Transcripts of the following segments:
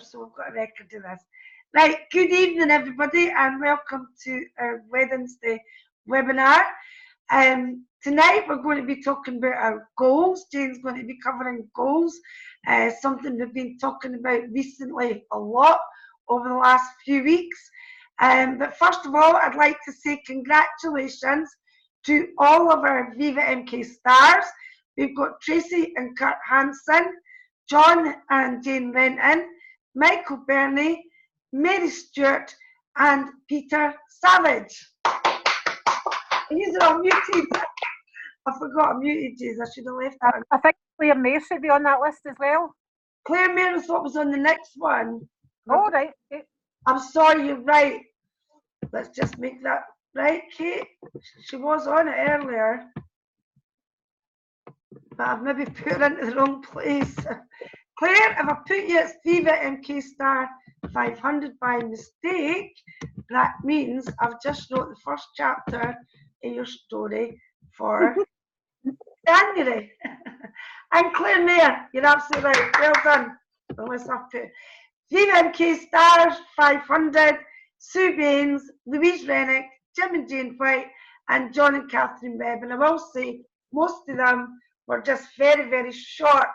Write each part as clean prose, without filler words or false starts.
so I've got a record of this. Right, good evening everybody and welcome to our Wednesday webinar. Tonight we're going to be talking about our goals. Jane's going to be covering goals, something we've been talking about recently a lot over the last few weeks. But first of all, I'd like to say congratulations to all of our Vivamk stars. We've got Tracy and Kurt Hansen, John and Jane Renton, Michael Burney, Mary Stewart and Peter Savage. These are all muted. I forgot I muted you. I should have left that. I think Claire May should be on that list as well. Claire May was what was on the next one. Oh, right. Okay. I'm sorry, you're right. Let's just make that right, Kate. She was on it earlier. But I've maybe put her into the wrong place. Claire, if I put you as Vivamk star 500 by mistake, that means I've just wrote the first chapter in your story for January. And Claire Mayer, you're absolutely right. Well done. Unless I put Vivamk stars 500, Sue Baines, Louise Rennick, Jim and Jane White, and John and Catherine Webb. And I will say most of them were just very, very short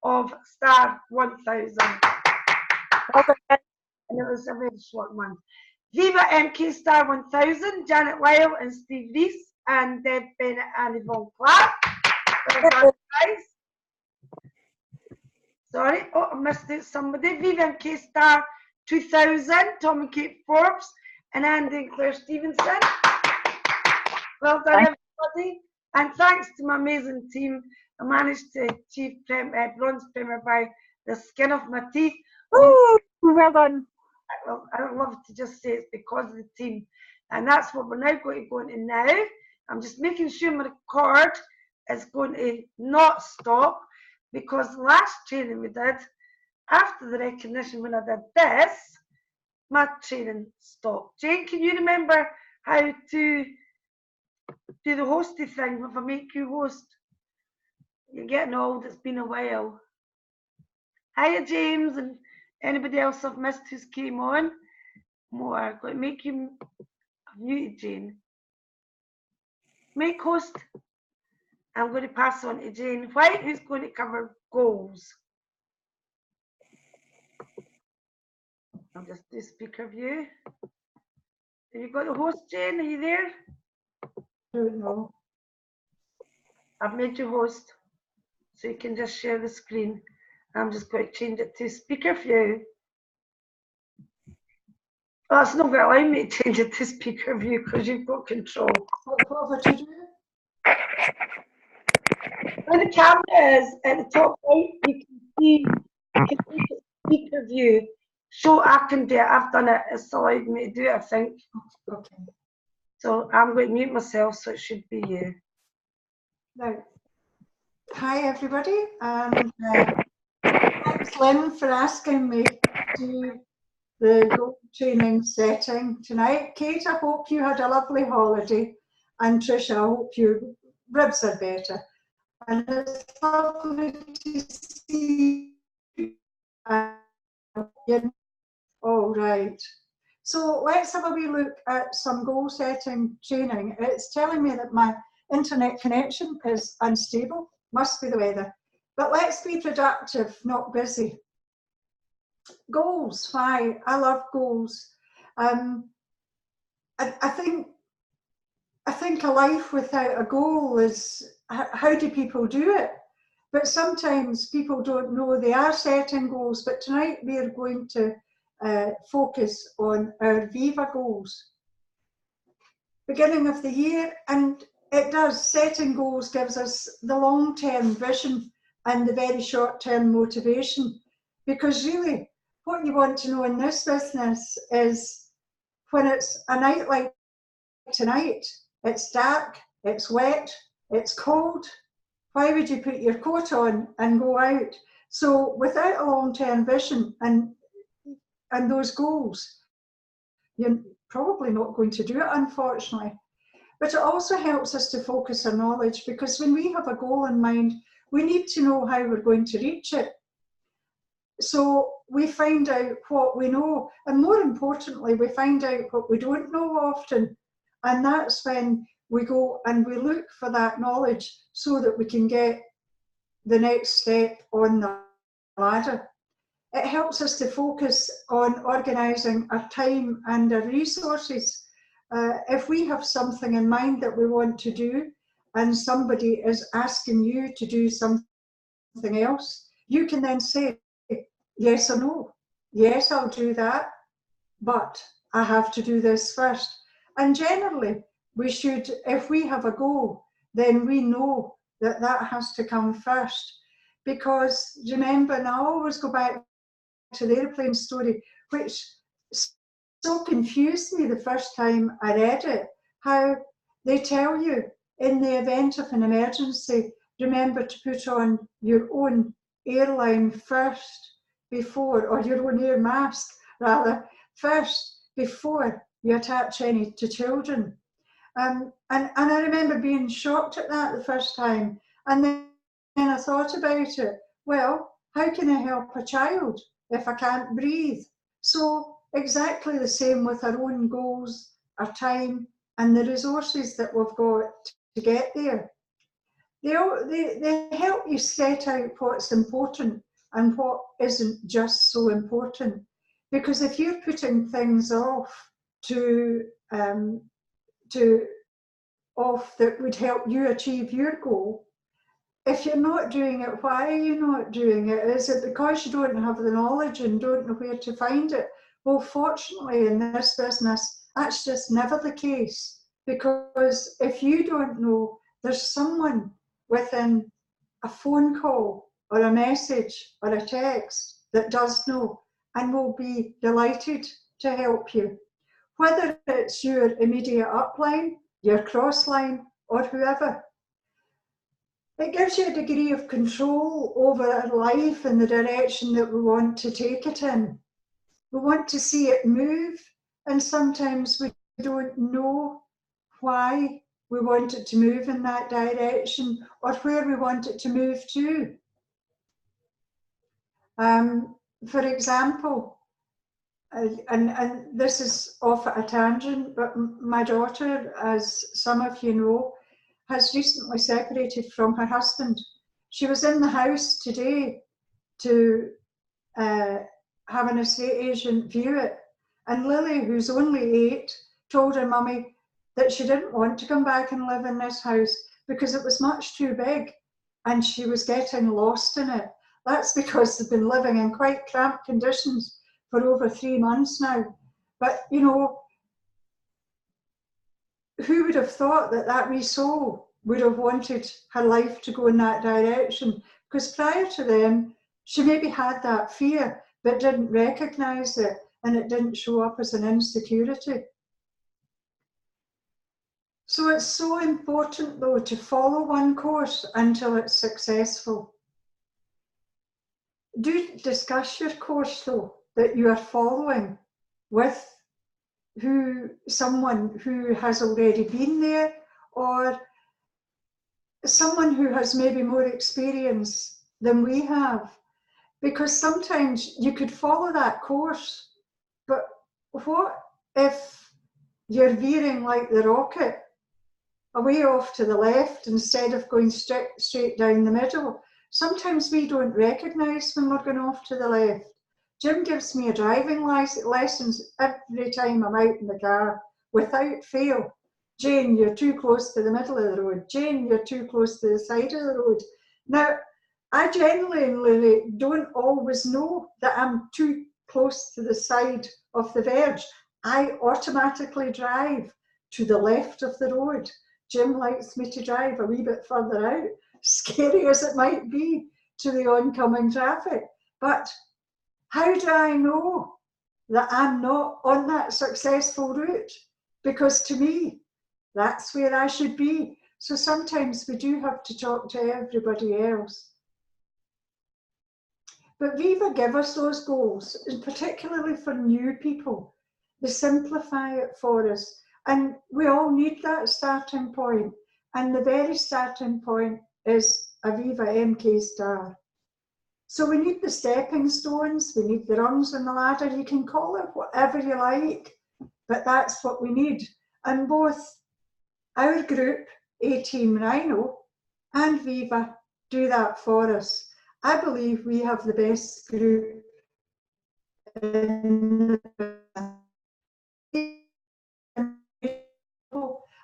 of star 1000. And it was a very short month. Vivamk star 1000, Janet Lyle and Steve Reese and Deb Bennett and Yvonne Clark. Sorry, oh, I missed out somebody. Vivamk star 2000, Tom and Kate Forbes and Andy and Claire Stevenson. Well done, everybody. And thanks to my amazing team, I managed to achieve bronze premier by the skin of my teeth. Oh, well done. I love to just say it's because of the team. And that's what we're now going to go into now. I'm just making sure my record is going to not stop, because the last training we did, after the recognition when I did this, my training stopped. Jane, can you remember how to do the hosty thing if I make you host? You're getting old, it's been a while. Hiya James and anybody else I've missed who's came on. More, I'm going to make you, I've muted Jane. Make host. I'm going to pass on to Jane White, who's going to cover goals. I'll just do speaker view. Have you got the host, Jane? Are you there? I don't know. I've made you host, so you can just share the screen. I'm just going to change it to speaker view. Oh, it's not going to allow me to change it to speaker view because you've got control. What have I to do? Where the camera is at the top right, you can see speaker view. So I can do it. I've done it. It's allowed me to do it, I think. Okay. So I'm going to mute myself, so it should be you. Now, hi everybody, and thanks Lynn for asking me to do the goal training setting tonight. Kate, I hope you had a lovely holiday, and Tricia, I hope your ribs are better. And it's lovely to see you. All right. So let's have a wee look at some goal setting training. It's telling me that my internet connection is unstable. Must be the weather. But let's be productive, not busy. Goals, why? I love goals. I think a life without a goal is, how do people do it? But sometimes people don't know they are setting goals. But tonight we are going to focus on our Viva goals. Beginning of the year, and it does, setting goals gives us the long-term vision and the very short-term motivation. Because really, what you want to know in this business is when it's a night like tonight, it's dark, it's wet, it's cold, why would you put your coat on and go out? So without a long-term vision and those goals, you're probably not going to do it, unfortunately. But it also helps us to focus our knowledge, because when we have a goal in mind, we need to know how we're going to reach it. So we find out what we know, and more importantly, we find out what we don't know often. And that's when we go and we look for that knowledge so that we can get the next step on the ladder. It helps us to focus on organising our time and our resources. If we have something in mind that we want to do, and somebody is asking you to do something else, you can then say yes or no. Yes, I'll do that, but I have to do this first. And generally, we should, if we have a goal, then we know that that has to come first. Because remember, and I always go back to the airplane story, which so confused me the first time I read it, how they tell you in the event of an emergency, remember to put on your own airline first before, or your own air mask rather, first before you attach any to children. And I remember being shocked at that the first time. And then I thought about it. Well, how can I help a child if I can't breathe? So exactly the same with our own goals, our time, and the resources that we've got to get there. They help you set out what's important and what isn't just so important. Because if you're putting things off that would help you achieve your goal, if you're not doing it, why are you not doing it? Is it because you don't have the knowledge and don't know where to find it? Well, fortunately, in this business, that's just never the case. Because if you don't know, there's someone within a phone call or a message or a text that does know and will be delighted to help you. Whether it's your immediate upline, your cross line, or whoever. It gives you a degree of control over our life and the direction that we want to take it in. We want to see it move, and sometimes we don't know why we want it to move in that direction or where we want it to move to. For example, and this is off at a tangent, but my daughter, as some of you know, has recently separated from her husband. She was in the house today to have an estate agent view it. And Lily, who's only 8, told her mummy that she didn't want to come back and live in this house because it was much too big and she was getting lost in it. That's because they've been living in quite cramped conditions for over 3 months now. But, you know, who would have thought that that wee soul would have wanted her life to go in that direction? Because prior to them, she maybe had that fear, but didn't recognise it, and it didn't show up as an insecurity. So it's so important, though, to follow one course until it's successful. Do discuss your course, though, that you are following with someone who has already been there, or someone who has maybe more experience than we have. Because sometimes you could follow that course, but what if you're veering like the rocket away off to the left instead of going straight down the middle? Sometimes we don't recognise when we're going off to the left. Jim gives me a driving lessons every time I'm out in the car, without fail. Jane, you're too close to the middle of the road. Jane, you're too close to the side of the road. Now, I genuinely don't always know that I'm too close to the side of the verge. I automatically drive to the left of the road. Jim likes me to drive a wee bit further out, scary as it might be to the oncoming traffic. But how do I know that I'm not on that successful route? Because to me, that's where I should be. So sometimes we do have to talk to everybody else. But Viva give us those goals, and particularly for new people. They simplify it for us. And we all need that starting point. And the very starting point is a Viva MK Star. So we need the stepping stones, we need the rungs on the ladder. You can call it whatever you like, but that's what we need. And both our group, A-Team Rhino, and Viva do that for us. I believe we have the best group in the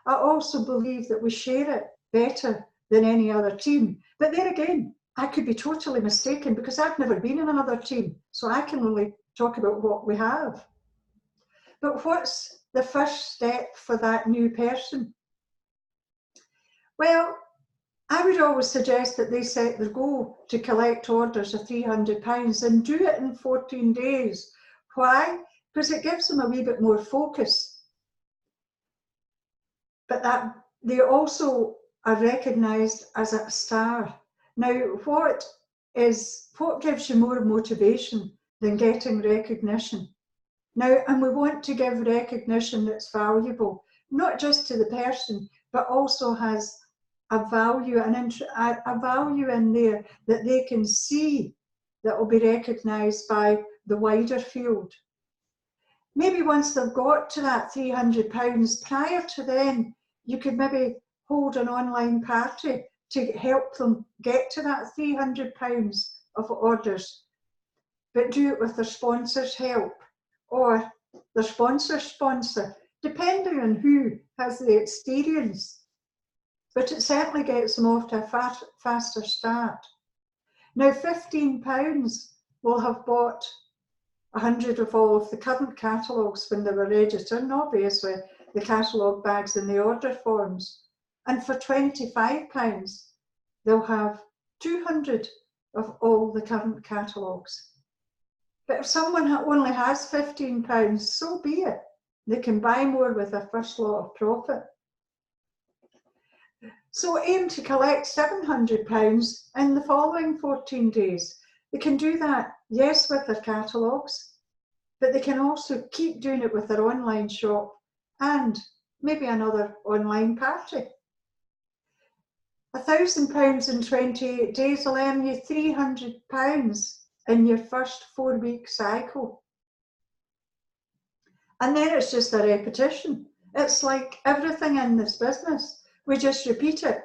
I also believe that we share it better than any other team. But there again, I could be totally mistaken because I've never been in another team, so I can only talk about what we have. But what's the first step for that new person? Well, I would always suggest that they set their goal to collect orders of £300 and do it in 14 days. Why? Because it gives them a wee bit more focus. But that they also are recognised as a star. Now, what gives you more motivation than getting recognition? Now, and we want to give recognition that's valuable, not just to the person, but also has a value, a value in there that they can see that will be recognised by the wider field. Maybe once they've got to that £300, prior to then, you could maybe hold an online party to help them get to that £300 of orders, but do it with their sponsor's help or their sponsor's sponsor, depending on who has the experience. But it certainly gets them off to a faster start. Now, £15 will have bought 100 of all of the current catalogues when they were registered, and obviously the catalogue bags and the order forms. And for £25, they'll have 200 of all the current catalogues. But if someone only has £15, so be it. They can buy more with their first lot of profit. So aim to collect £700 in the following 14 days. They can do that, yes, with their catalogues, but they can also keep doing it with their online shop and maybe another online party. £1,000 in 28 days will earn you £300 in your first 4-week cycle. And then it's just a repetition. It's like everything in this business. We just repeat it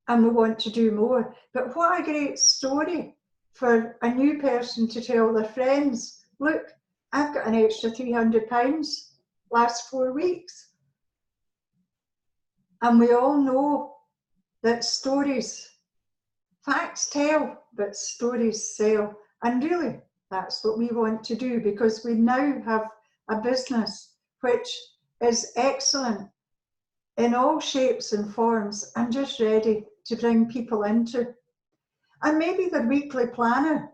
and we want to do more. But what a great story for a new person to tell their friends, look, I've got an extra £300 last 4 weeks. And we all know that stories, facts tell, but stories sell. And really, that's what we want to do, because we now have a business which is excellent in all shapes and forms and just ready to bring people into. And maybe the weekly planner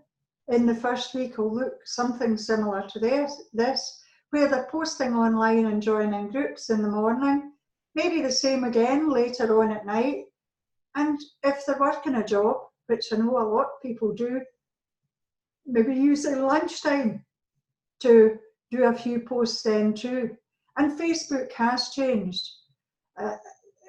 in the first week will look something similar to this, where they're posting online and joining groups in the morning, maybe the same again later on at night. And if they're working a job, which I know a lot of people do, maybe using lunchtime to do a few posts then too. And Facebook has changed.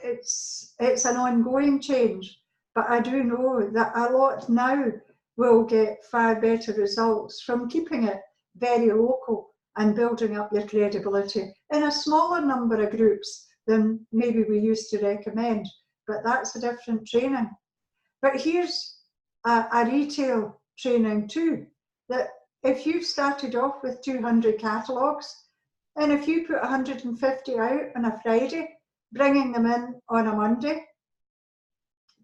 It's an ongoing change, but I do know that a lot now will get far better results from keeping it very local and building up your credibility in a smaller number of groups than maybe we used to recommend, but that's a different training. But here's a retail training too, that if you've started off with 200 catalogues, and if you put 150 out on a Friday, bringing them in on a Monday,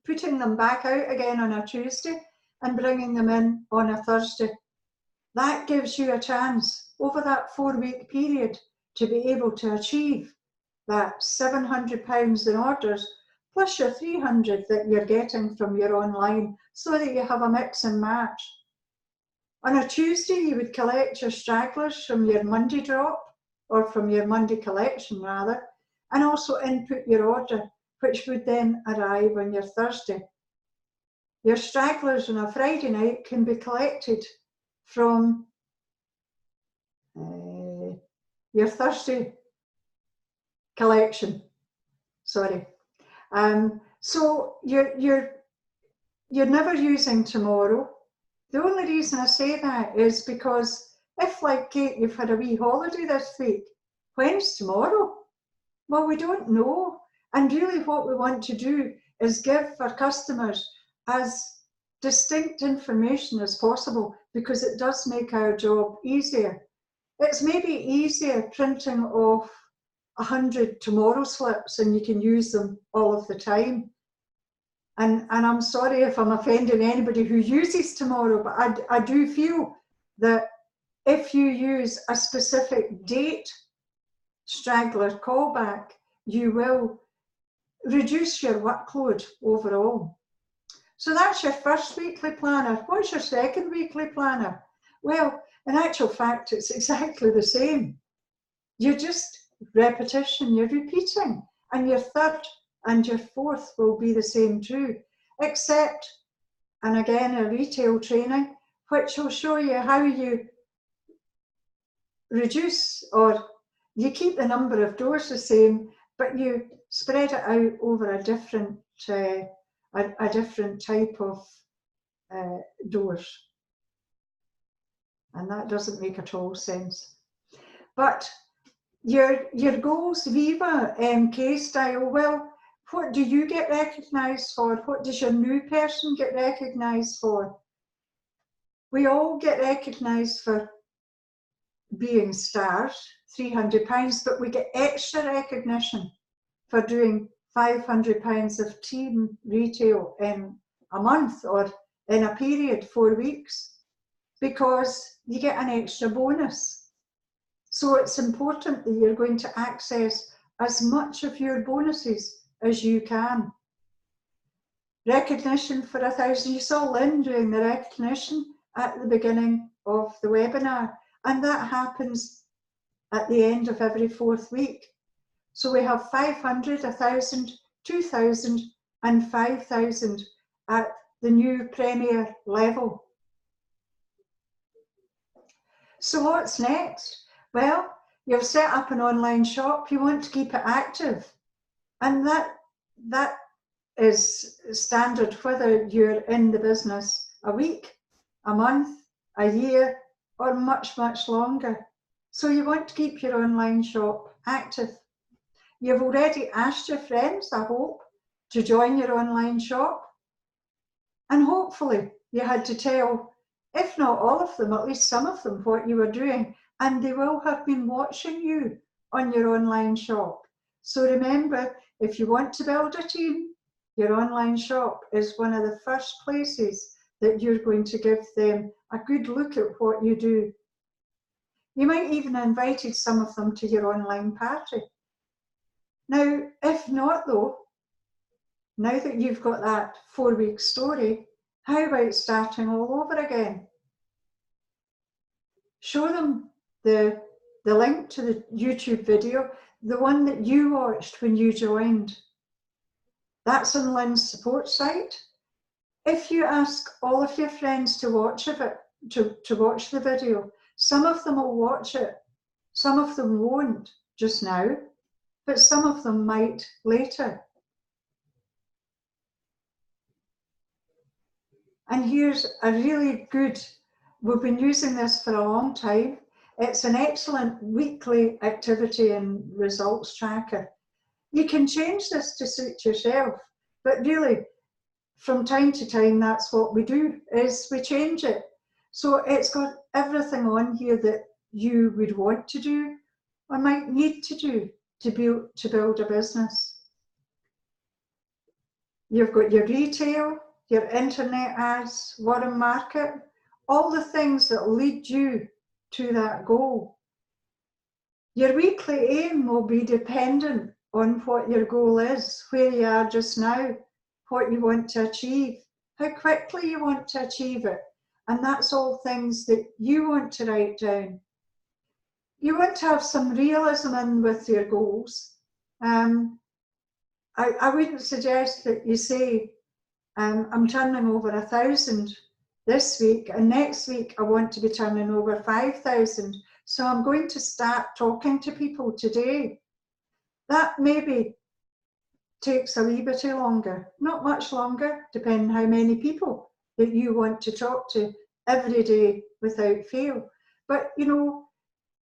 putting them back out again on a Tuesday, and bringing them in on a Thursday, that gives you a chance over that 4-week period to be able to achieve that £700 in orders, plus your 300 that you're getting from your online, so that you have a mix and match. On a Tuesday, you would collect your stragglers from your Monday drop, or from your Monday collection rather, and also input your order, which would then arrive on your Thursday. Your stragglers on a Friday night can be collected from your Thursday collection. Sorry. So you're never using tomorrow. The only reason I say that is because if, like Kate, you've had a wee holiday this week, when's tomorrow? Well, we don't know. And really what we want to do is give our customers as distinct information as possible, because it does make our job easier. It's maybe easier printing off 100 tomorrow slips and you can use them all of the time. And I'm sorry if I'm offending anybody who uses tomorrow, but I do feel that if you use a specific date straggler callback, you will reduce your workload overall. So that's your first weekly planner. What's your second weekly planner? Well, in actual fact, it's exactly the same. You're just repetition, you're repeating, and your third and your fourth will be the same too, except, and again, a retail training, which will show you how you reduce, or you keep the number of doors the same, but you spread it out over a different type of doors. And that doesn't make at all sense. But your goals, Vivamk style, well, what do you get recognised for? What does your new person get recognised for? We all get recognised for being stars, £300, but we get extra recognition for doing £500 of team retail in a month or in a period, 4 weeks, because you get an extra bonus. So it's important that you're going to access as much of your bonuses as you can. Recognition for 1,000. You saw Lynn doing the recognition at the beginning of the webinar, and that happens at the end of every 4th week. So we have 500, 1,000, 2,000 and 5,000 at the new Premier level. So what's next? Well, you've set up an online shop, you want to keep it active. And that is standard whether you're in the business a week, a month, a year, or much, much longer. So you want to keep your online shop active. You've already asked your friends, I hope, to join your online shop. And hopefully you had to tell, if not all of them, at least some of them, what you were doing. And they will have been watching you on your online shop. So remember, if you want to build a team, your online shop is one of the first places that you're going to give them a good look at what you do. You might even have invited some of them to your online party. Now, if not though, now that you've got that 4-week story, how about starting all over again? Show them the link to the YouTube video, the one that you watched when you joined. That's on Lynn's support site. If you ask all of your friends to watch to watch the video, some of them will watch it, some of them won't just now, but some of them might later. And here's a really good, we've been using this for a long time. It's an excellent weekly activity and results tracker. You can change this to suit yourself, but really from time to time that's what we do, is we change it. So it's got everything on here that you would want to do or might need to do to build a business. You've got your retail, your internet ads, word and market, all the things that lead you to that goal. Your weekly aim will be dependent on what your goal is, where you are just now, what you want to achieve, how quickly you want to achieve it. And that's all things that you want to write down. You want to have some realism in with your goals. I wouldn't suggest that you say, I'm turning over 1,000 this week, and next week I want to be turning over 5,000. So I'm going to start talking to people today. That maybe takes a wee bit longer, not much longer, depending how many people that you want to talk to. every day without fail. But, you know,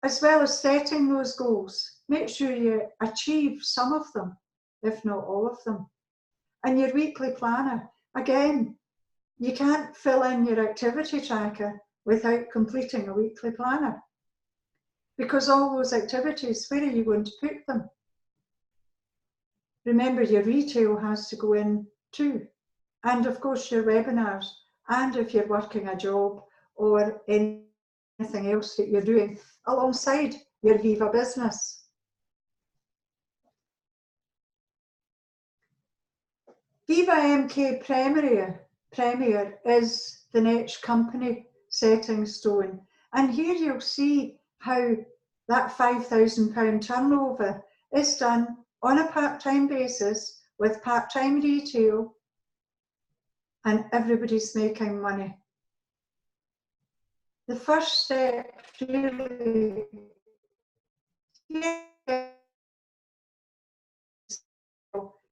as well as setting those goals, make sure you achieve some of them, if not all of them. And your weekly planner, again, you can't fill in your activity tracker without completing a weekly planner. Because all those activities, where are you going to put them? Remember, your retail has to go in too. And of course, your webinars, and if you're working a job or anything else that you're doing alongside your Viva business. Vivamk Premier is the next company setting stone. And here you'll see how that £5,000 turnover is done on a part-time basis with part-time retail, and everybody's making money. The first step really,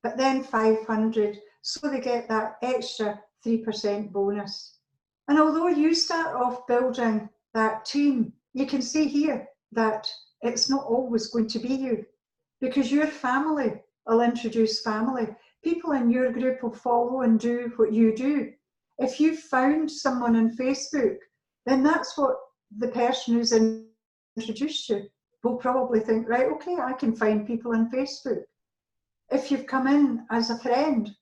but then 500, so they get that extra 3% bonus. And although you start off building that team, you can see here that it's not always going to be you, because your family will introduce family. People in your group will follow and do what you do. If you've found someone on Facebook, then that's what the person who's introduced you will probably think, right, okay, I can find people on Facebook. If you've come in as a friend,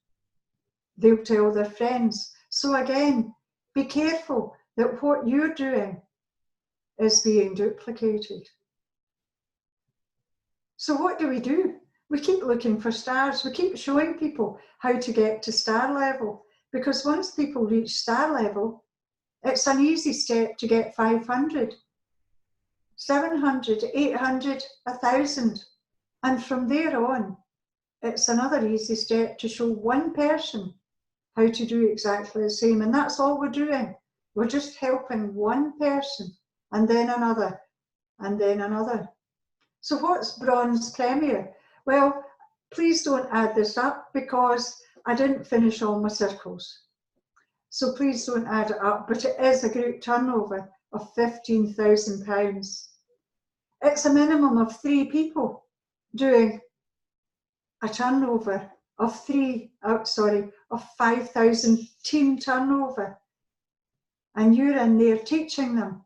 they'll tell their friends. So again, be careful that what you're doing is being duplicated. So what do? We keep looking for stars. We keep showing people how to get to star level, because once people reach star level, it's an easy step to get 500, 700, 800, 1,000. And from there on, it's another easy step to show one person how to do exactly the same. And that's all we're doing. We're just helping one person, and then another, and then another. So what's Bronze Premier? Well, please don't add this up, because I didn't finish all my circles. So please don't add it up, but it is a group turnover of £15,000. It's a minimum of 3 people doing a turnover of 5,000 team turnover. And you're in there teaching them.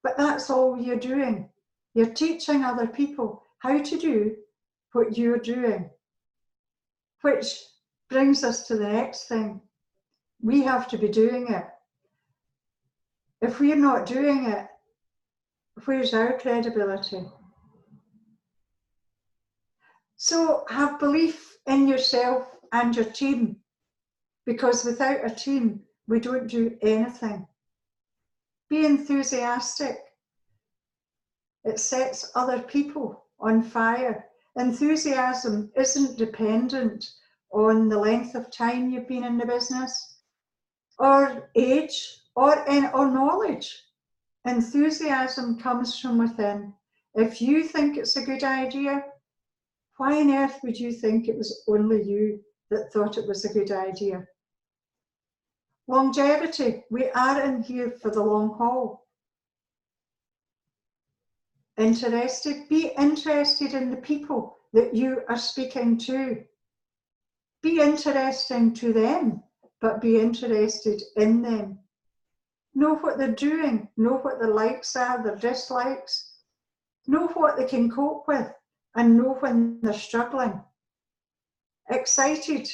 But that's all you're doing. You're teaching other people how to do what you're doing. Which brings us to the next thing. We have to be doing it. If we're not doing it, where's our credibility? So have belief in yourself and your team, because without a team, we don't do anything. Be enthusiastic. It sets other people on fire. Enthusiasm isn't dependent on the length of time you've been in the business, or age, or knowledge. Enthusiasm comes from within. If you think it's a good idea, why on earth would you think it was only you that thought it was a good idea? Longevity, we are in here for the long haul. Interested? Be interested in the people that you are speaking to. Be interesting to them, but be interested in them. Know what they're doing, know what their likes are, their dislikes. Know what they can cope with, and know when they're struggling. Excited,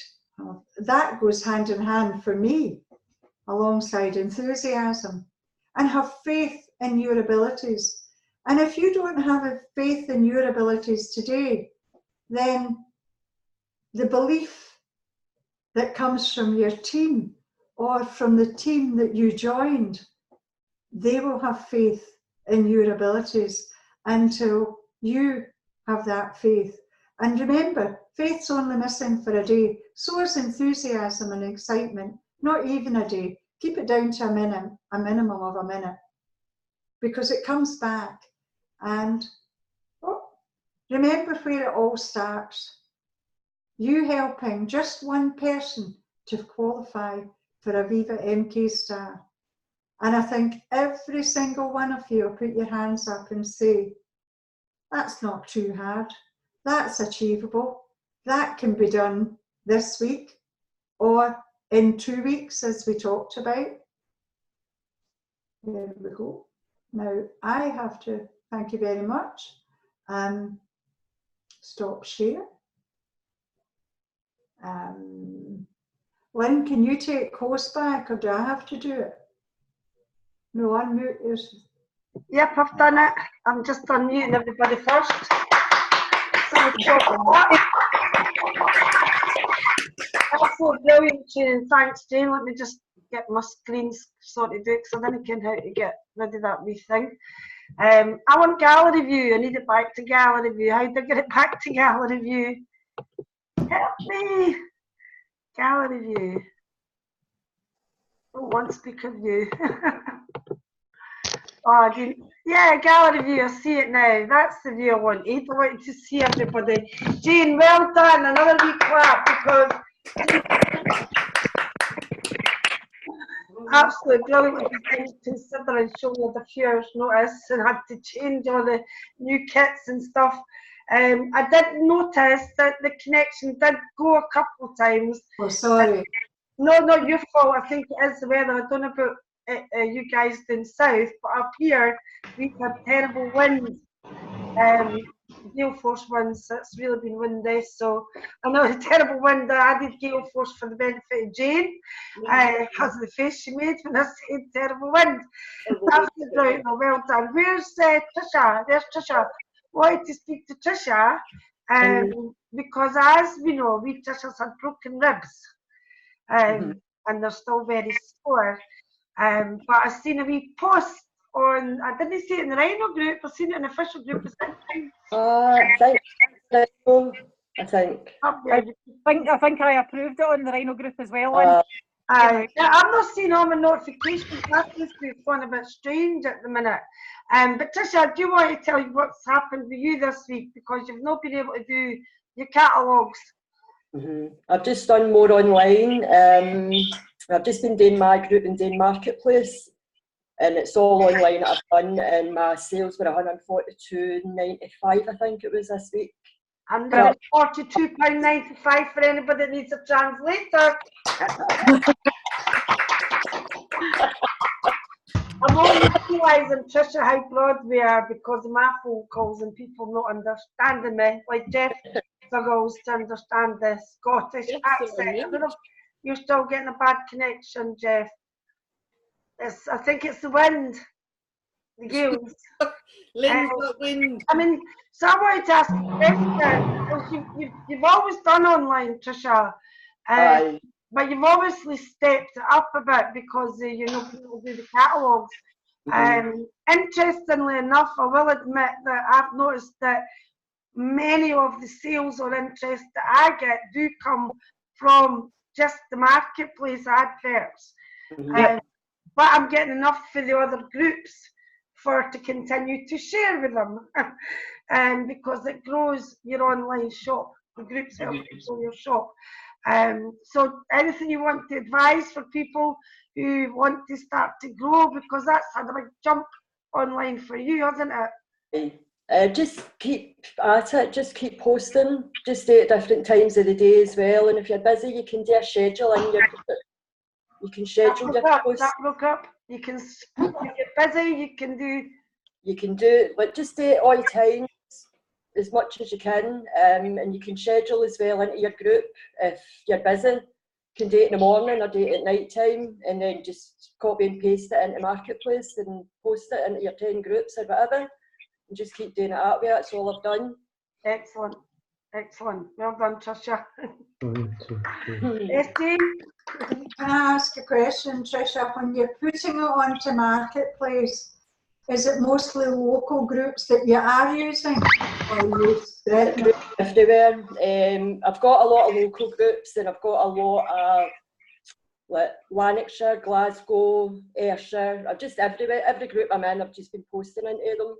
that goes hand in hand for me, alongside enthusiasm. And have faith in your abilities. And if you don't have a faith in your abilities today, then the belief that comes from your team or from the team that you joined, they will have faith in your abilities until you have that faith. And remember, faith's only missing for a day. So is enthusiasm and excitement, not even a day. Keep it down to a minimum of a minute, because it comes back. And remember where it all starts. You helping just one person to qualify for a Vivamk star. And I think every single one of you will put your hands up and say, that's not too hard. That's achievable. That can be done this week or in 2 weeks, as we talked about. There we go. Now I have to thank you very much. Stop share. Lynn, can you take host back, or do I have to do it? No, unmute yours. Yep, I've done it. I'm just unmuting everybody first. Absolutely brilliant, Jane. Thanks, Jane. Let me just get my screen sorted out because I didn't know how to get rid of that wee thing. I want gallery view. I need it back to gallery view. How do I get it back to gallery view? Help me. Gallery view. Oh, one speaker view. Oh, yeah, gallery view. I see it now. That's the view I wanted. I wanted to see everybody. Jane, well done. Another wee clap because absolutely brilliant design considering showing the viewers notice and had to change all the new kits and stuff. I did notice that the connection did go a couple of times. Oh, sorry. No, not your fault. I think it is the weather. I don't know about you guys down south, but up here we've had terrible winds. Gale force winds. It's really been windy, so I know the terrible wind. I added gale force for the benefit of Jane because of the face she made when I said terrible wind. Absolutely brilliant. Well done. Where's Trisha? There's Trisha. Wanted to speak to Trisha because, as we know, we Trisha's had broken ribs, and they're still very sore. But I've seen a wee post on, I didn't see it in the Rhino group, I've seen it in the official group. I think. I think I approved it on the Rhino group as well. Yeah, I'm not seeing all my notifications. That this group's going a bit strange at the minute. But Tisha, I do want to tell you what's happened with you this week because you've not been able to do your catalogues. I've just done more online. I've just been doing my group and doing Marketplace, and it's all online that I've done, and my sales were £142.95, I think it was this week. £142.95 for anybody that needs a translator. I'm only realising, Trisha, how broad we are because of my phone calls and people not understanding me. Like Jeff struggles to understand the Scottish accent. I don't know if you're still getting a bad connection, Jeff. I think it's the wind, the gales. Lynn's got wind. I mean, so I wanted to ask you, you've always done online, Trisha, but you've obviously stepped it up a bit because you know people do the catalogues. Interestingly enough, I will admit that I've noticed that many of the sales or interest that I get do come from just the Marketplace adverts. But I'm getting enough for the other groups to continue to share with them because it grows your online shop. The groups help you grow your shop. So anything you want to advise for people who want to start to grow, because that's had a big jump online for you, hasn't it? Just keep at it, just keep posting, just do it at different times of the day as well, and if you're busy you can do a schedule in your, you can schedule your posts. That broke up. You can, if you're busy, you can do, but just do it all the time as much as you can, and you can schedule as well into your group if you're busy. You can do it in the morning or do it at night time, and then just copy and paste it into Marketplace and post it into your 10 groups or whatever, and just keep doing it that way. That's all I've done. Excellent. Well done, Trisha. Can I ask a question, Trisha? When you're putting it onto Marketplace, is it mostly local groups that you are using? Or you spread it? Everywhere. I've got a lot of local groups, and I've got a lot of like Lanarkshire, Glasgow, Ayrshire. I've just everywhere, every group I'm in, I've just been posting into them.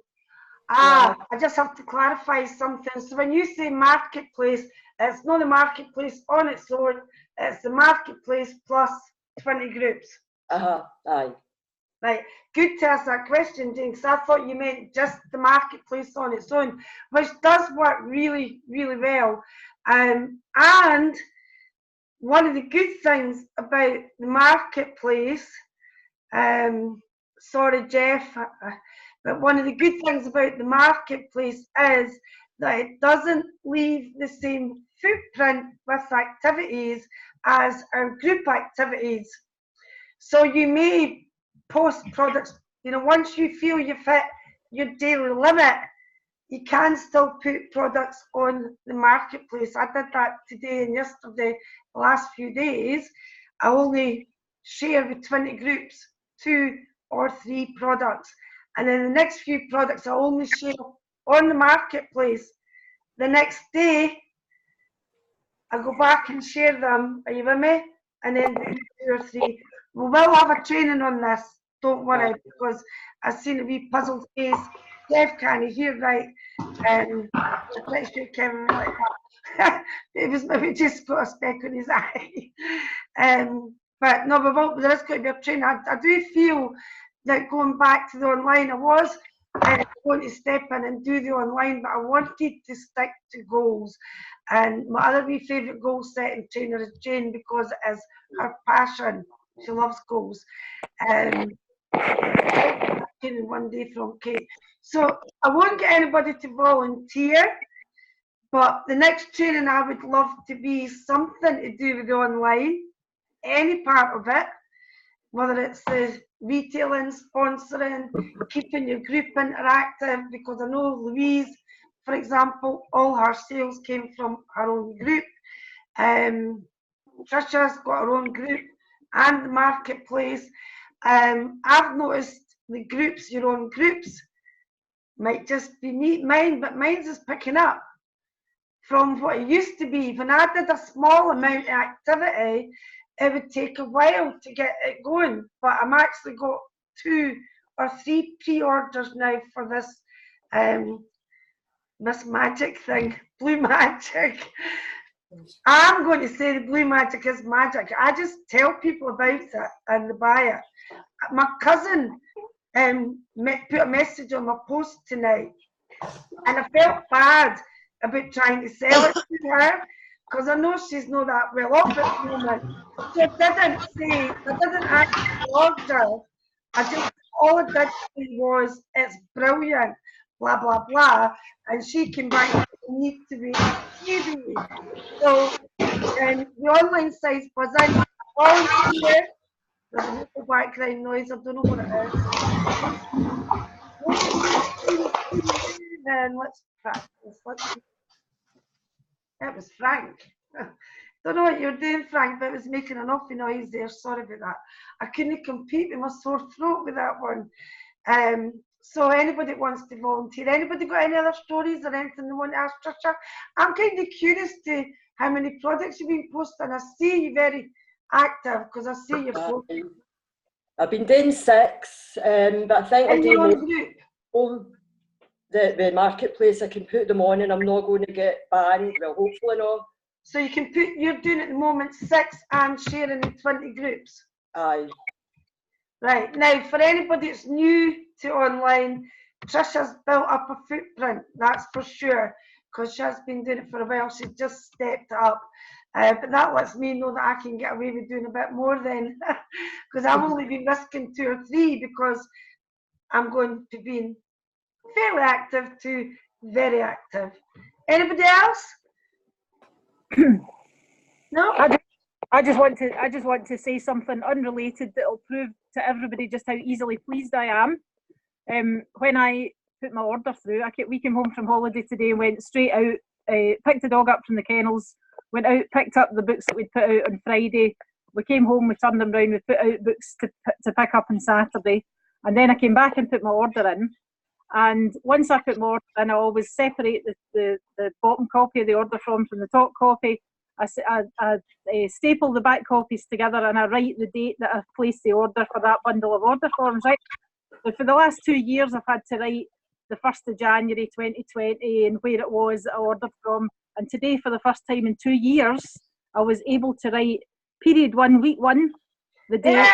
I just have to clarify something. So when you say Marketplace, it's not the Marketplace on its own, it's the Marketplace plus 20 groups. Aye. Right, good to ask that question, Jane, because I thought you meant just the marketplace on its own, which does work really, really well. And one of the good things about the marketplace, sorry, Jeff, but one of the good things about the marketplace is that it doesn't leave the same footprint with activities as our group activities. So you may post products, once you feel you've hit your daily limit, you can still put products on the marketplace. I did that today and yesterday, the last few days. I only share with 20 groups 2 or 3 products. And then the next few products I only share on the marketplace. The next day, I go back and share them. Are you with me? And then do 2 or 3. We will have a training on this. Don't worry, because I've seen a wee puzzled face. Jeff can't hear right. I'm pretty sure Kevin was like that. It was maybe just got a speck on his eye. But no, there is going to be a training. I do feel that going back to the online, I was going to step in and do the online, but I wanted to stick to goals. And my other wee favourite goal setting trainer is Jane, because it is her passion. She loves goals. One day from Kate. So I won't get anybody to volunteer, but the next training I would love to be something to do with the online, any part of it, whether it's the retailing, sponsoring, keeping your group interactive, because I know Louise, for example, all her sales came from her own group. Trisha's got her own group and the marketplace. I've noticed the groups, your own groups, might just be mine, but mine's is picking up from what it used to be. When I did a small amount of activity, it would take a while to get it going, but I'm actually got 2 or 3 pre-orders now for this this magic thing, blue magic. I'm going to say the blue magic is magic. I just tell people about it and they buy it. My cousin put a message on my post tonight, and I felt bad about trying to sell it to her, because I know she's not that well off at the moment. So I didn't actually order. All I did say was, it's brilliant, blah, blah, blah. And she came back and need to be easy. So the online site's buzzing. Volunteer. There's a little background noise. I don't know what it is. Then let's practice. It was Frank. Don't know what you're doing, Frank, but it was making an awful noise there. Sorry about that. I couldn't compete with my sore throat with that one. So anybody that wants to volunteer, anybody got any other stories or anything they want to ask Trisha? I'm kind of curious to how many products you've been posting. I see you very active, because I see your posting. I've been doing 6, but I think I'll do more. The marketplace, I can put them on and I'm not going to get banned. Well, hopefully not. So you can you're doing at the moment 6 and sharing in 20 groups? Aye. Right, now for anybody that's new to online, Trisha's built up a footprint, that's for sure, because she has been doing it for a while. She's just stepped up. But that lets me know that I can get away with doing a bit more then, because I've only been risking 2 or 3, because I'm going to be fairly active to very active. Anybody else? No? I just want to say something unrelated that'll prove to everybody just how easily pleased I am. When I put my order through, we came home from holiday today and went straight out, picked the dog up from the kennels, went out, picked up the books that we'd put out on Friday. We came home, we turned them round, we put out books to pick up on Saturday, and then I came back and put my order in. And once I put my order in, I always separate the bottom copy of the order form from the top copy. I staple the back copies together, and I write the date that I placed the order for that bundle of order forms. Right. So for the last 2 years, I've had to write the 1st of January 2020 and where it was I ordered from. And today, for the first time in 2 years, I was able to write period 1, week 1, the date.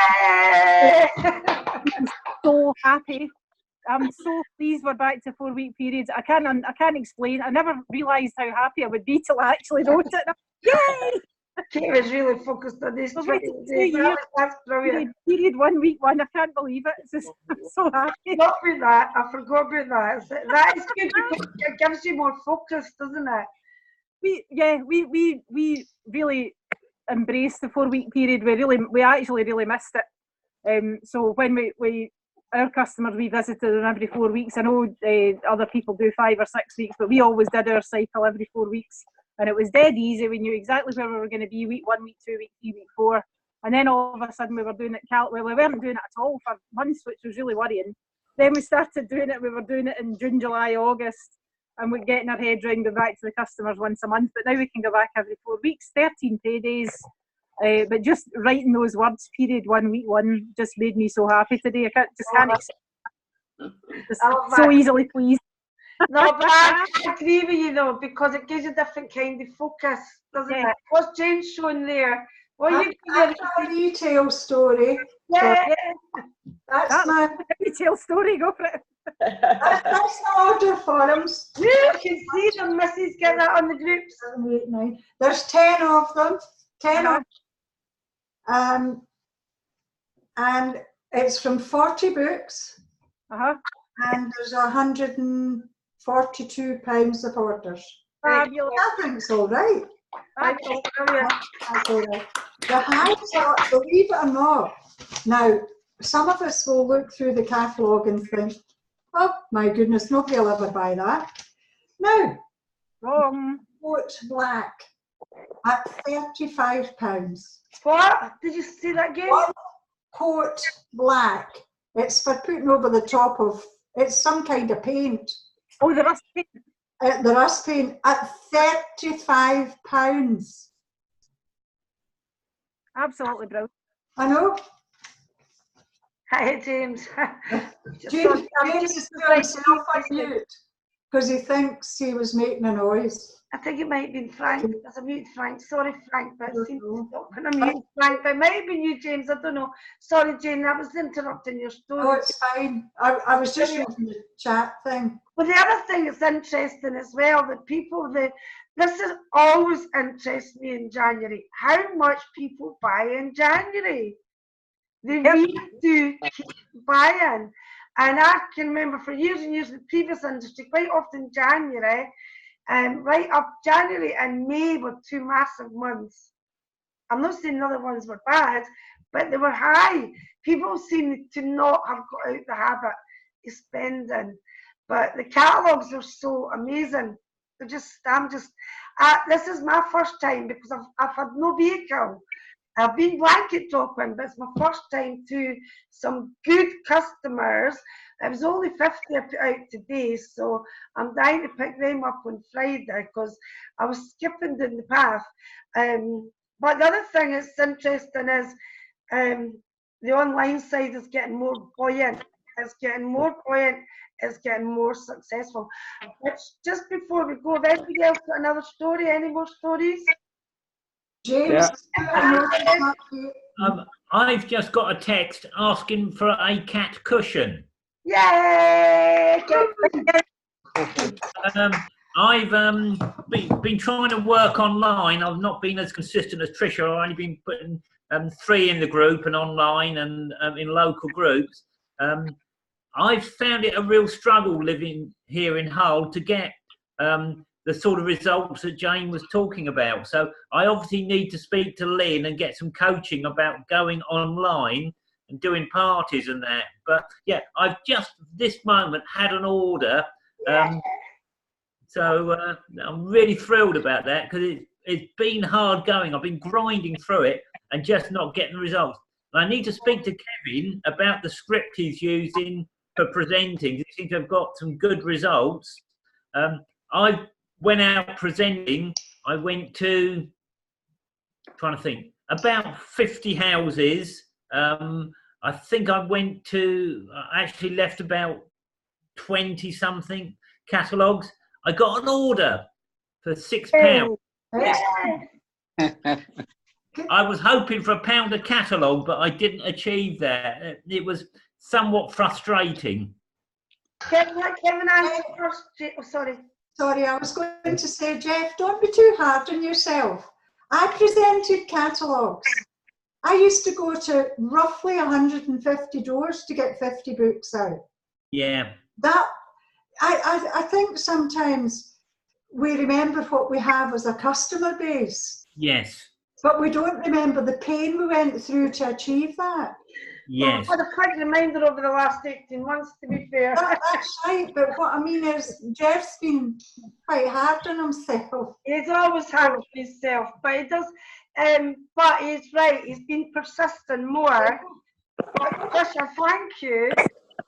I'm so happy. I'm so pleased we're back to 4-week periods. I can't explain. I never realised how happy I would be till I actually wrote it. Yay! Kate was really focused on these I've 20 waited 2 days. years. That's brilliant. Period 1, week 1. I can't believe it. It's just, I'm so happy. Not with that. I forgot about that. That is good because it gives you more focus, doesn't it? We really embraced the 4-week period. We actually really missed it. So when our customers, we visited them every 4 weeks. I know other people do 5 or 6 weeks, but we always did our cycle every 4 weeks, and it was dead easy. We knew exactly where we were going to be: week 1, week 2, week 3, week 4. And then all of a sudden we were doing it. Well, we weren't doing it at all for months, which was really worrying. Then we started doing it. We were doing it in June, July, August, and we're getting our head round and back to the customers once a month. But now we can go back every 4 weeks, 13 paydays. But just writing those words, period 1, week 1, just made me so happy today. I can't just so easily pleased. No, but I agree with you though, because it gives you a different kind of focus, doesn't it? What's James showing there? What are you I've got a retail story. Yeah. That's my retail story. Go for it. that's the order forms. You can see them, Mrs. Get that on the groups. 7, 8, 9. There's 10 of them. 10 of them. And it's from 40 books. And there's 142 pounds of orders. Fabulous. I think it's all right. That's brilliant. That's all right. The highest, believe it or not, now some of us will look through the catalogue and think, oh my goodness, nobody will ever buy that. No. Wrong. Coat black at £35. What? Did you see that again? Coat black. It's for putting over the top of, it's some kind of paint. Oh, the rust paint. The rust paint at £35. Absolutely brilliant. I know. Hi, James. James is doing himself on mute because he thinks he was making a noise. I think it might have been Frank. There's a mute Frank. Sorry, Frank, but it seems to stop when I mute Frank. But it might have been you, James. I don't know. Sorry, Jane, I was interrupting your story. No, it's fine. I was just reading the chat thing. Well, the other thing that's interesting as well, that people, this is always interests me in January, how much people buy in January. They really do keep buying. And I can remember for years and years in the previous industry, quite often January, right up January and May were 2 massive months. I'm not saying the other ones were bad, but they were high. People seem to not have got out the habit of spending. But the catalogues are so amazing. This is my first time because I've had no vehicle. I've been blanket dropping, but it's my first time to some good customers. It was only 50 I put out today, so I'm dying to pick them up on Friday because I was skipping down the path. But the other thing that's interesting is the online side is getting more buoyant. It's getting more buoyant. It's getting more successful. Which, just before we go, has anybody else got another story? Any more stories? James, I've just got a text asking for a cat cushion. Yay! I've been trying to work online. I've not been as consistent as Tricia. I've only been putting 3 in the group and online and in local groups. I've found it a real struggle living here in Hull to get the sort of results that Jane was talking about. So I obviously need to speak to Lynn and get some coaching about going online and doing parties and that. But yeah, I've just this moment had an order. So I'm really thrilled about that because it's been hard going. I've been grinding through it and just not getting the results. And I need to speak to Kevin about the script he's using for presenting. He seems to have got some good results. I went out presenting. I went to, trying to think, about 50 houses. I think I actually left about 20 something catalogues. I got an order for £6. I was hoping for £1 a catalogue, but I didn't achieve that. It was somewhat frustrating. Kevin answer first. Oh, sorry. Sorry, I was going to say, Jeff, don't be too hard on yourself. I presented catalogues. I used to go to roughly 150 doors to get 50 books out. Yeah. That I think sometimes we remember what we have as a customer base. Yes. But we don't remember the pain we went through to achieve that. Yes. Well, I've had a quick reminder over the last 18 months, to be fair. That's right, but what I mean is Jeff's been quite hard on himself. He's always hard on himself, but he does. But he's right. He's been persistent more. But Trisha, thank you,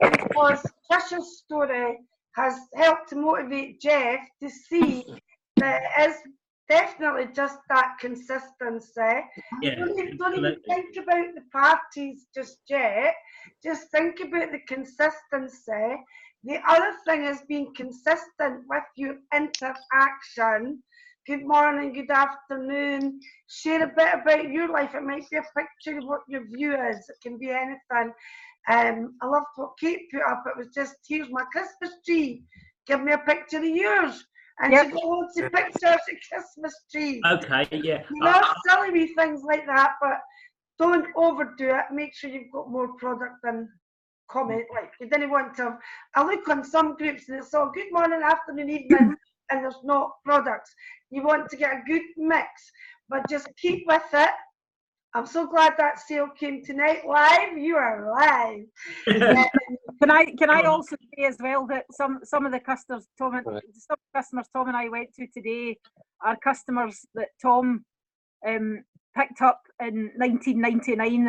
because Trisha's story has helped to motivate Jeff to see that it is definitely just that consistency. Yeah. Don't even think about the parties just yet. Just think about the consistency. The other thing is being consistent with your interaction. Good morning, good afternoon. Share a bit about your life. It might be a picture of what your view is. It can be anything. I loved what Kate put up. It was just, here's my Christmas tree. Give me a picture of yours. And she got loads of pictures of Christmas trees. Okay, yeah. You know, silly wee things like that, but don't overdo it. Make sure you've got more product than comment. Like, you didn't want to. I look on some groups and it's all good morning, afternoon, evening, and there's no products. You want to get a good mix, but just keep with it. I'm so glad that sale came tonight live. You are live. Can I also say as well that some of the customers Tom and I went to today are customers that Tom picked up in 1999,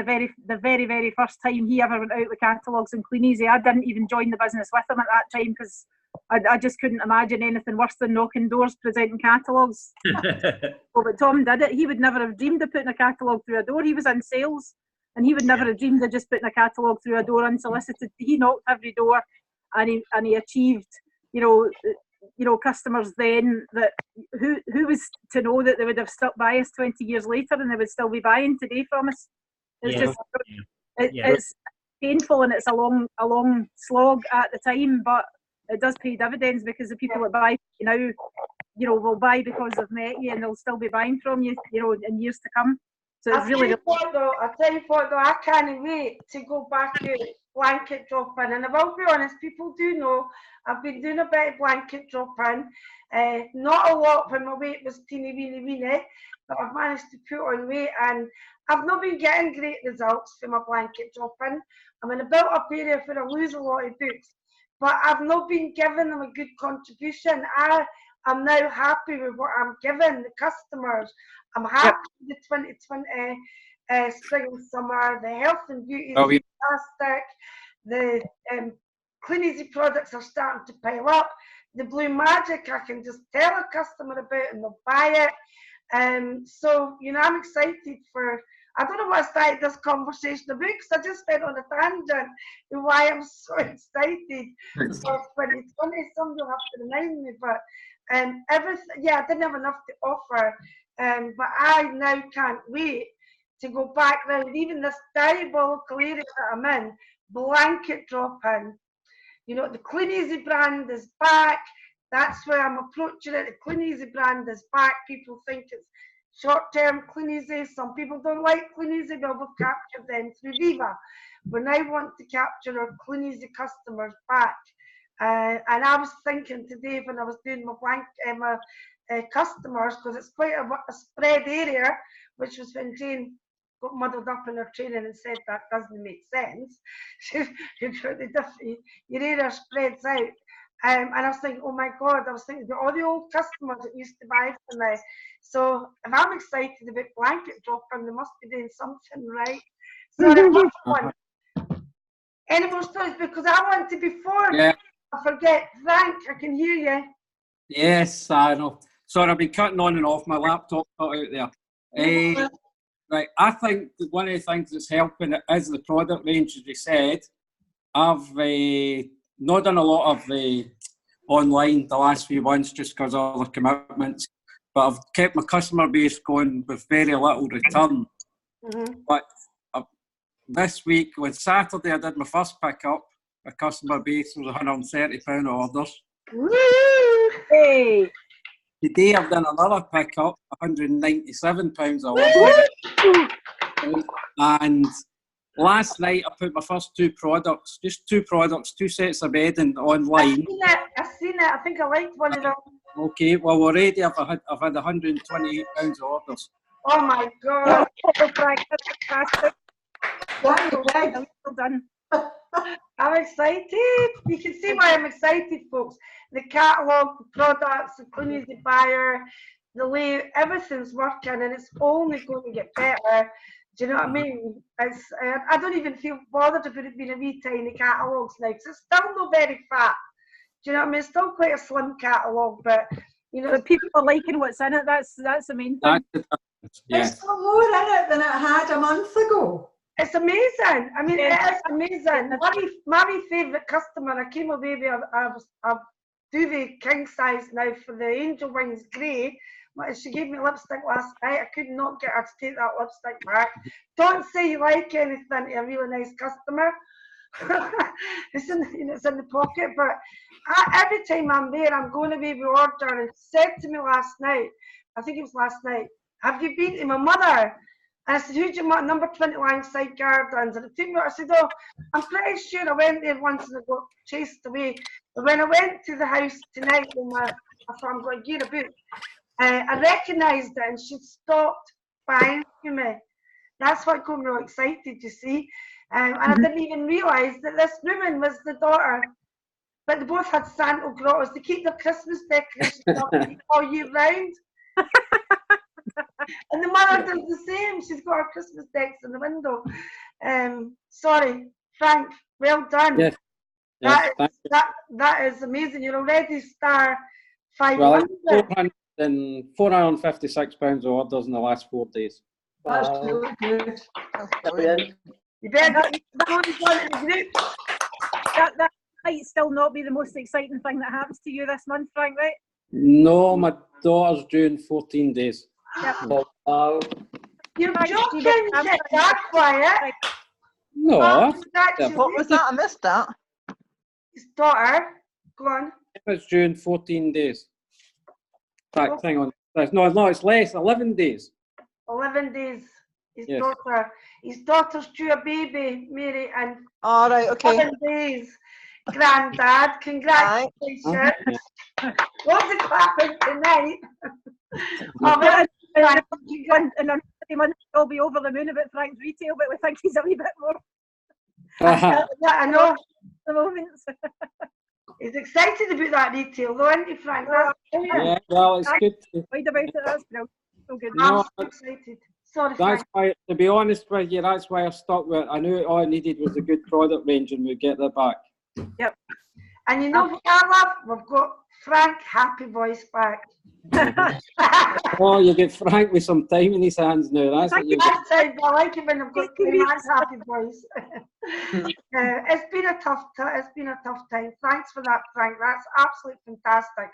the very first time he ever went out with catalogues and Clean Easy. I didn't even join the business with him at that time because I just couldn't imagine anything worse than knocking doors presenting catalogues. Well, but Tom did it. He would never have dreamed of putting a catalogue through a door. He was in sales and he would never have dreamed of just putting a catalogue through a door unsolicited. He knocked every door and he achieved, you know, customers then that who was to know that they would have stuck by us 20 years later and they would still be buying today from us. It's it's painful and it's a long slog at the time, but it does pay dividends because the people that buy now, you know, will buy because they've met you and they'll still be buying from you, you know, in years to come. So it's really. I'll tell you what though, I can't wait to go back out blanket dropping. And I will be honest, people do know I've been doing a bit of blanket dropping. Not a lot when my weight was teeny weeny, but I've managed to put on weight and I've not been getting great results for my blanket dropping. I'm in a built up area where I lose a lot of books, but I've not been giving them a good contribution. I'm now happy with what I'm giving the customers. I'm happy with the 2020 spring and summer. The health and beauty is fantastic. The Clean Easy products are starting to pile up. The Blue Magic, I can just tell a customer about and they'll buy it. So, you know, I'm excited for, I don't know what I started this conversation about because I just went on a tangent and why I'm so excited for 2020. Somebody will have to remind me, but everything, I didn't have enough to offer, but I now can't wait to go back round, even this diabolical area that I'm in, blanket dropping. You know, the Clean Easy brand is back. That's where I'm approaching it. The Clean Easy brand is back. People think it's short-term Clean Easy. Some people don't like Clean Easy, but we've captured them through Viva. We now want to capture our Clean Easy customers back. And I was thinking today when I was doing my customers, because it's quite a spread area, which was when Jane got muddled up in her training and said that doesn't make sense. Your area spreads out. And I was thinking, oh my God, I was thinking about all the old customers that used to buy from me. So if I'm excited about blanket dropping, they must be doing something right. Sorry, what's one? Any more stories? Because I want to before I forget. Frank, I can hear you. Yes, I know. Sorry, I've been cutting on and off. My laptop got out there. Right, I think that one of the things that's helping is the product range, as we said. I've not done a lot of online the last few months just because of other commitments, but I've kept my customer base going with very little return. But this week, on Saturday, I did my first pick-up. A customer base was £130 orders. Woo! Hey. Today, I've done another pick-up, £197 orders. And last night, I put my first two products, two sets of bedding online. I've seen it. I think I liked one of them. Okay, well, already I've had £128 orders. Oh my God. Oh, Frank, that's fantastic. Well done. I'm excited. You can see why I'm excited, folks. The catalogue, the products, the clean the buyer, the way everything's working, and it's only going to get better. Do you know what I mean? It's, I don't even feel bothered about it being a wee tiny catalogues now, because it's still not very fat. Do you know what I mean? It's still quite a slim catalogue, but you know, But people are liking what's in it. That's the main thing. Yes. It's got more in it than it had a month ago. it's amazing. I mean, it is amazing. My favourite customer, I came away with a duvet king size now for the Angel Wings Grey. She gave me lipstick last night. I could not get her to take that lipstick back. Don't say you like anything to a really nice customer. It's in the pocket, but every time I'm there, I'm going away with order. And said to me last night, I think it was last night, have you been to my mother? And I said, who'd you want? Number 20 Langside Gardens. And it took me, I said, oh, I'm pretty sure I went there once and I got chased away. But when I went to the house tonight, I thought I'm going to get a book. I recognised it and she stopped buying to me. That's what got me all excited, you see. And I didn't even realise that this woman was the daughter. But they both had Santa grottos. They keep their Christmas decorations up all year round. And the mother does the same. She's got her Christmas decks in the window. Sorry, Frank, well done. Yes. That is amazing. You're already star 500. Well, £456 orders in the last 4 days. That's Wow. really good. Brilliant. You better go in the group. That might still not be the most exciting thing that happens to you this month, Frank, right? No, my daughter's due in 14 days. Wow. You're joking, you kept that quiet. No, What was that? I missed that. His daughter, go on. it's due in 14 days. In fact, hang on. No, it's less, 11 days. 11 days. Yes. His daughter's due a baby, Mary, and All right, okay. 11 days. Granddad, congratulations. What's the clapping tonight? And on 30 months, we'll be over the moon about Frank's retail, but we think he's a wee bit more Yeah, I know. at the moment. He's excited about that retail, though, isn't he, Frank? That's brilliant. Yeah, well, it's good. Right about it, that's brilliant. So good. I'm No, so excited. Sorry, That's Frank. why, to be honest with you, that's why I stuck with it. I knew all I needed was a good product range and we'd get that back. And you know what I love? We've got Frank Happy Voice back. Oh, you get Frank with some time in his hands now. That's what you get. I like it when I've got Frank's Happy Voice. It's been a tough time. Thanks for that, Frank. That's absolutely fantastic.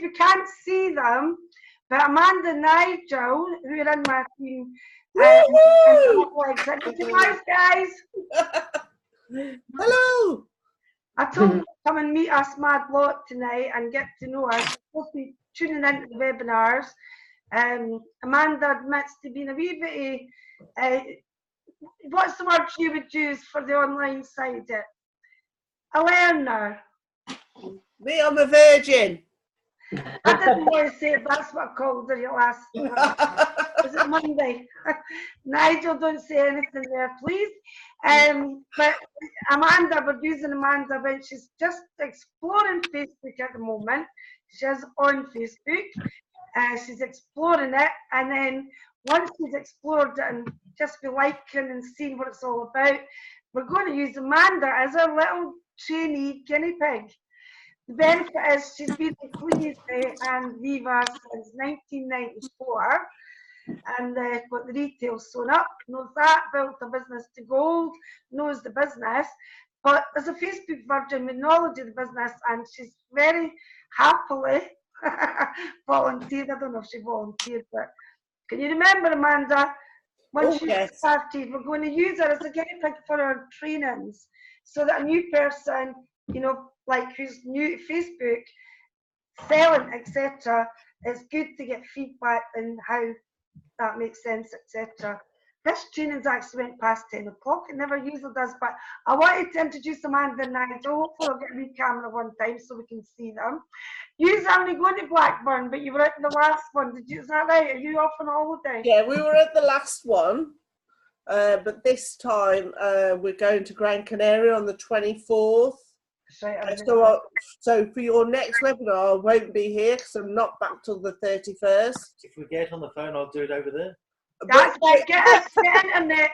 We can't see them, but Amanda and Nigel, who are in my team, nice guys. Hello. I told them to come and meet us mad lot tonight and get to know us. We'll be tuning into the webinars. Amanda admits to being a wee bit, what's the word you would use for the online side? A learner. Me, I'm a virgin. I didn't want to say it, that's what I called her last was it Monday? Nigel, don't say anything there, please. But Amanda, we're using Amanda, but she's just exploring Facebook at the moment. She's on Facebook. She's exploring it, and then once she's explored it and just be liking and seeing what it's all about, we're going to use Amanda as our little trainee guinea pig. The benefit is she's been in Cleese and Viva since 1994 and got the retail sewn up, knows that, built a business to gold, knows the business, but as a Facebook virgin with knowledge of the business, and she's very happily volunteered. I don't know if she volunteered, but can you remember, Amanda, Once Oh, she's yes. started, we're going to use her as a guinea pig for our trainings, so that a new person, you know, like who's new to Facebook, selling, etc., it's good to get feedback and how that makes sense, etc. This training's actually went past 10 o'clock. It never usually does, but I wanted to introduce Amanda and Nigel. Hopefully I'll get a wee camera one time so we can see them. You're only going to Blackburn, but you were at the last one. Did you? Is that right? Are you off on holiday? Yeah, we were at the last one, but this time we're going to Gran Canaria on the 24th. Right, So for your next webinar, I won't be here because I'm not back till the 31st. If we get on the phone, I'll do it over there. that's right. Get us the internet.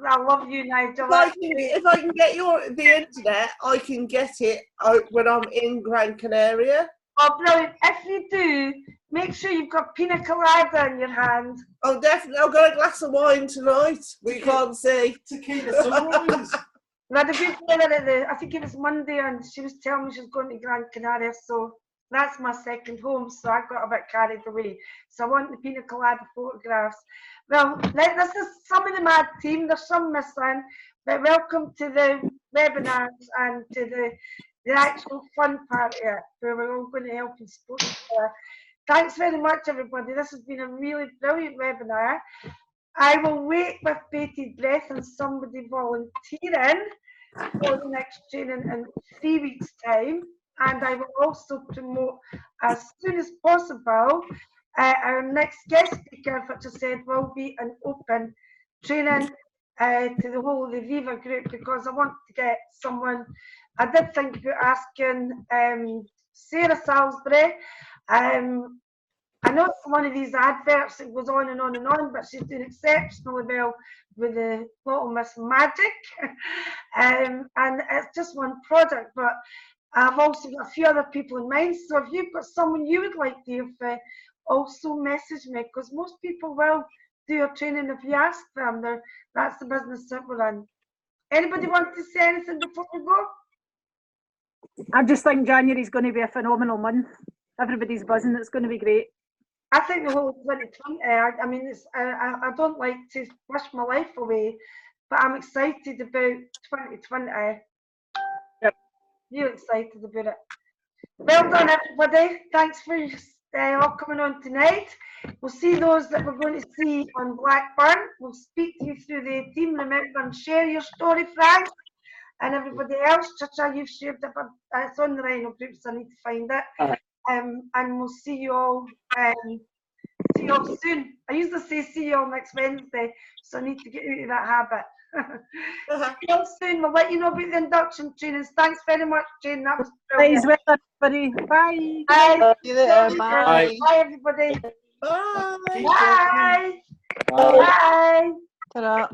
I love you, Nigel. If I can get the internet, I can get it out when I'm in Gran Canaria. Oh, brilliant. If you do, make sure you've got pina colada in your hand. Oh, definitely. I've got a glass of wine tonight. We can't see. Tequila sunrise. We had a good weather at I think it was Monday, and she was telling me she was going to Gran Canaria, so that's my second home, so I got a bit carried away. So I want the pina colada photographs. Well, this is some of the mad team. There's some missing, but welcome to the webinars and to the actual fun part of it, where we're all going to help and support each other. Thanks very much, everybody. This has been a really brilliant webinar. I will wait with bated breath and somebody volunteering for the next training in 3 weeks' time. And I will also promote as soon as possible our next guest speaker, which I said will be an open training to the whole of the Viva group, because I want to get someone. I did think about asking Sarah Salisbury. I know it's one of these adverts that goes on and on and on, but she's doing exceptionally well with the Little Miss Magic. And it's just one product, but I've also got a few other people in mind. So if you've got someone you would like to have, also message me, because most people will do a training if you ask them. That's the business that we're in. Anybody want to say anything before we go? I just think January's going to be a phenomenal month. Everybody's buzzing. It's going to be great. I think the whole 2020, I mean, I don't like to wish my life away, but I'm excited about 2020. Yep. You're excited about it. Well done, everybody. Thanks for all coming on tonight. We'll see those that we're going to see on Blackburn. We'll speak to you through the team. Remember and share your story, Frank, and everybody else. Chacha, you've shared it, but it's on the Rhino group, so I need to find it. And we'll see you all soon. I usually say see you all next Wednesday, so I need to get out of that habit. See you all soon. We'll let you know about the induction trainings. Thanks very much, Jane. That was brilliant. Thanks, everybody. Bye. Bye. See you later. Bye. Bye, everybody. Bye. Bye. Bye. Bye. Ta-ra.